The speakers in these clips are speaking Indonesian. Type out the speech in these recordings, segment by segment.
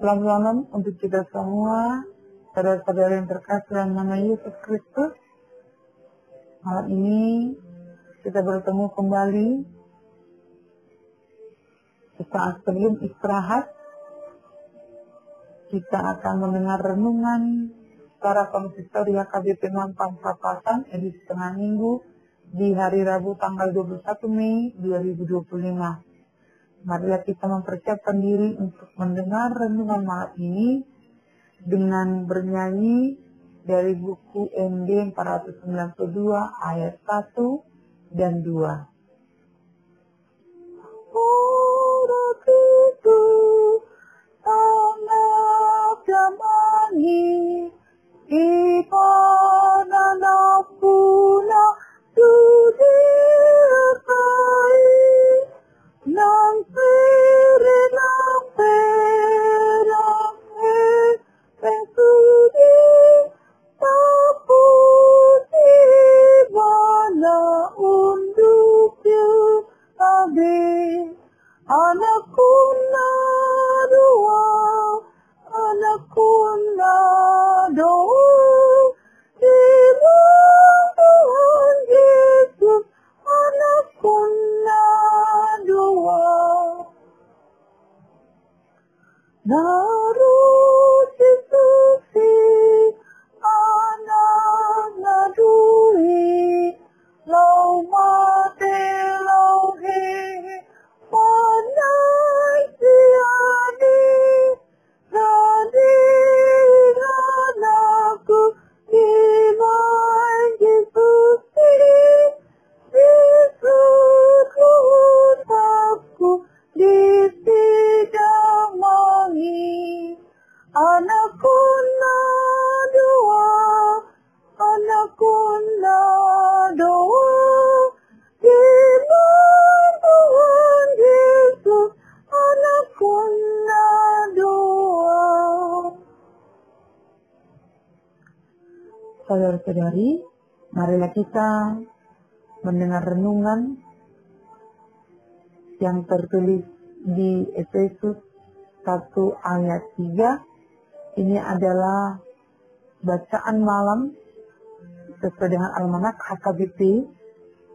Shalom untuk kita semua, saudara-saudara yang terkasih dalam nama Yesus Kristus. Malam ini kita bertemu kembali. Sesaat sebelum istirahat, kita akan mendengar renungan secara konsisten HKBP Mampang Papasan edisi tengah minggu di hari Rabu tanggal 21 Mei 2025. Marilah kita mempersiapkan diri untuk mendengar renungan malam ini dengan bernyanyi dari buku MD 492 ayat 1 dan 2. Ora itu tanah damani ipana puna tudirkai nan perang pesudi taputi bala unduk ade anakku doa Tuhan Yesus anakku doa narusi susi anak nadui lau mate lau he panai siani nadi anakku iman Yesus Yesus aku di sidang mangi anakku doa iman Tuhan Yesus anakku doa. Saudara-saudari, marilah kita mendengar renungan yang tertulis di Efesus 1 ayat 3. Ini adalah bacaan malam sesuai dengan almanak HKBP,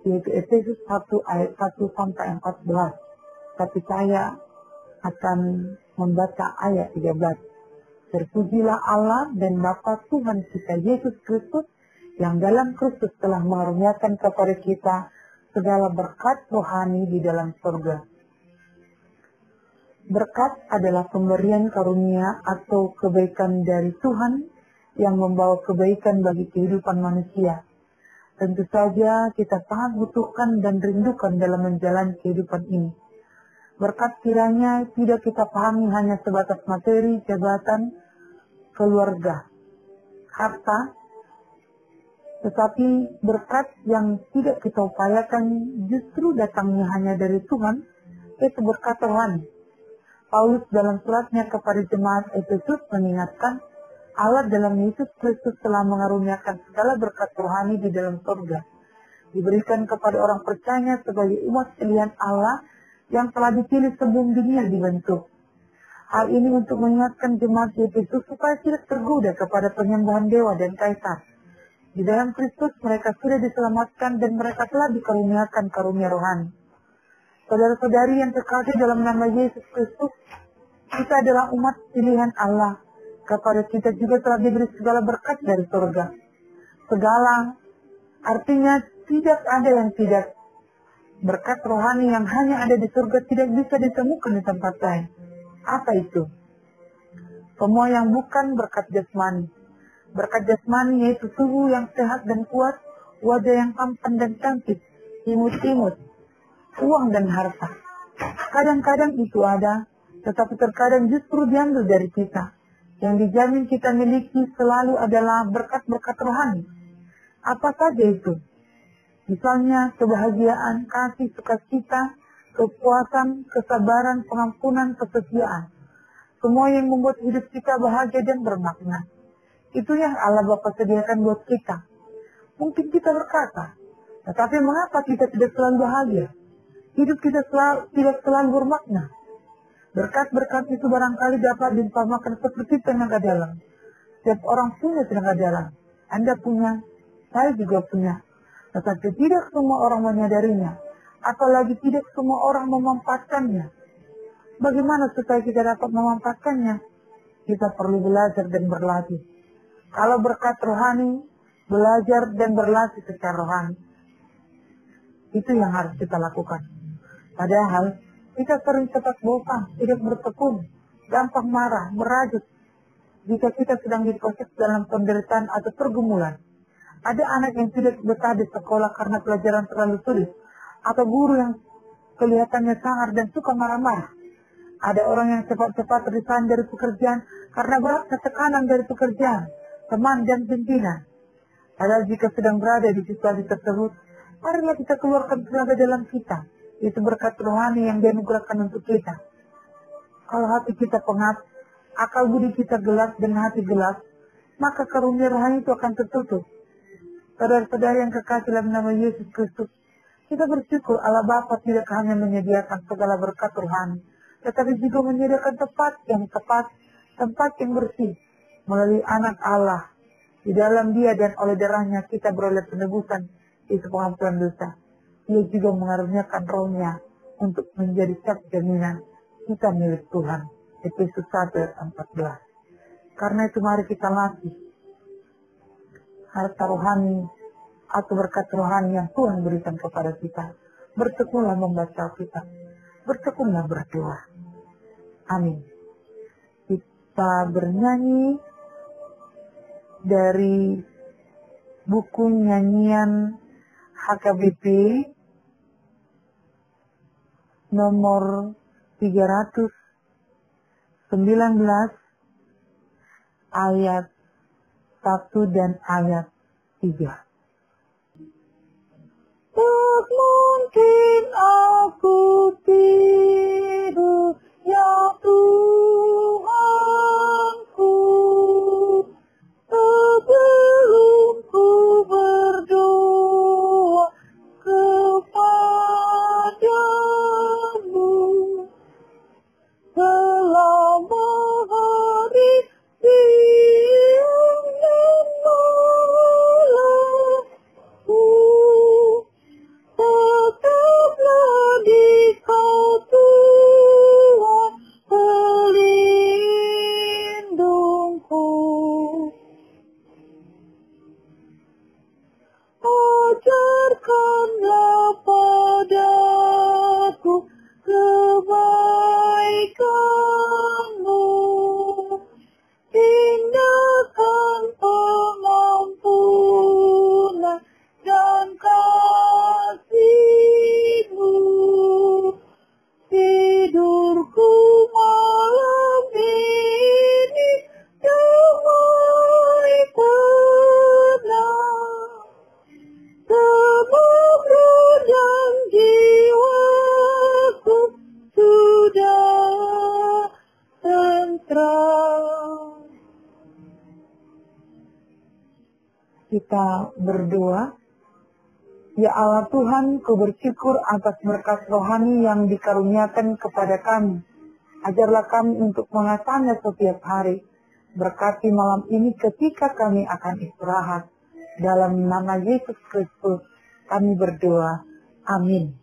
yaitu Efesus 1 ayat 1 sampai 14. Tapi saya akan membaca ayat 13. Terpujilah Allah dan Bapa Tuhan kita Yesus Kristus, yang dalam Kristus telah mengaruniakan kepada kita segala berkat rohani di dalam surga. Berkat adalah pemberian karunia atau kebaikan dari Tuhan yang membawa kebaikan bagi kehidupan manusia. Tentu saja kita sangat butuhkan dan rindukan dalam menjalani kehidupan ini. Berkat kiranya tidak kita pahami hanya sebatas materi, jabatan, keluarga, harta, tetapi berkat yang tidak kita upayakan justru datangnya hanya dari Tuhan, yaitu berkat rohani. Paulus dalam suratnya kepada jemaat Efesus mengingatkan, Allah dalam Yesus Kristus telah mengaruniakan segala berkat rohani di dalam surga, diberikan kepada orang percaya sebagai umat pilihan Allah yang telah dipilih sebelum dunia dibentuk. Hal ini untuk mengingatkan jemaat Efesus supaya tidak tergoda kepada penyembahan dewa dan kaisar. Di dalam Kristus mereka sudah diselamatkan dan mereka telah dikaruniakan karunia rohani. Saudara-saudari yang terkasih dalam nama Yesus Kristus, kita adalah umat pilihan Allah. Kepada kita juga telah diberi segala berkat dari surga. Segala artinya tidak ada yang tidak. Berkat rohani yang hanya ada di surga tidak bisa ditemukan di tempat lain. Apa itu? Semua yang bukan berkat jasmani. Berkat jasmani yaitu tubuh yang sehat dan kuat, wajah yang tampan dan cantik, imut-imut, uang dan harta. Kadang-kadang itu ada, tetapi terkadang justru diambil dari kita. Yang dijamin kita miliki selalu adalah berkat-berkat rohani. Apa saja itu? Misalnya kebahagiaan, kasih, sukacita, kepuasan, kesabaran, pengampunan, kesetiaan. Semua yang membuat hidup kita bahagia dan bermakna. Itu yang Allah Bapa sediakan buat kita. Mungkin kita berkata, tetapi mengapa kita tidak selalu bahagia? Hidup kita tidak selalu bermakna. Berkat-berkat itu barangkali dapat diumpamakan seperti tenaga dalam. Setiap orang punya tenaga dalam. Anda punya, saya juga punya. Tetapi tidak semua orang menyadarinya. Apalagi tidak semua orang memanfaatkannya. Bagaimana supaya kita dapat memanfaatkannya? Kita perlu belajar dan berlatih. Kalau berkat rohani, belajar dan berlatih secara rohani. Itu yang harus kita lakukan. Padahal, kita sering cepat bosan, tidak bertekun, gampang marah, merajut. Jika kita sedang diproses dalam penderitaan atau pergumulan. Ada anak yang tidak betah di sekolah karena pelajaran terlalu sulit. Atau guru yang kelihatannya sangar dan suka marah-marah. Ada orang yang cepat-cepat resign dari pekerjaan karena berat tekanan dari pekerjaan, teman dan pimpinan. Padahal jika sedang berada di situasi tersebut, marilah kita keluarkan tenaga dalam kita. Itu berkat rohani yang dianugerahkan untuk kita. Kalau hati kita pengap, akal budi kita gelap dan hati gelap, maka karunia rohani itu akan tertutup. Saudara-saudara yang kekasih dalam nama Yesus Kristus, kita bersyukur Allah Bapa tidak hanya menyediakan segala berkat rohani, tetapi juga menyediakan tempat yang tepat, tempat yang bersih, melalui anak Allah. Di dalam Dia dan oleh darahnya kita beroleh penebusan, itu pengampunan dosa. Dia juga mengaruniakan rohnya untuk menjadi cap jaminan kita milik Tuhan. Efesus 1 ayat 14. Karena itu mari kita latih harta rohani atau berkat rohani yang Tuhan berikan kepada kita. Bertekunlah membaca Alkitab. Bertekunlah berdoa. Amin. Kita bernyanyi dari buku nyanyian HKBP nomor 319 ayat 1 dan ayat 3. Tak mungkin aku tidur, ya Tuhanku, sebelum ku berdoa kepadamu. Selama hari siang dan malamku, tetaplah di Kau Tuhan pelindungku. Ajarkanlah padaku kebaikan-Mu, tindakan pengampunan dan kasih-Mu. Tidurku malam ini damai tenang, semoga dan jiwaku sudah tenteram. Kita berdoa. Ya Allah Tuhan, ku bersyukur atas berkat rohani yang dikaruniakan kepada kami. Ajarlah kami untuk mengasahnya setiap hari. Berkati malam ini ketika kami akan istirahat. Dalam nama Yesus Kristus kami berdoa. Amin.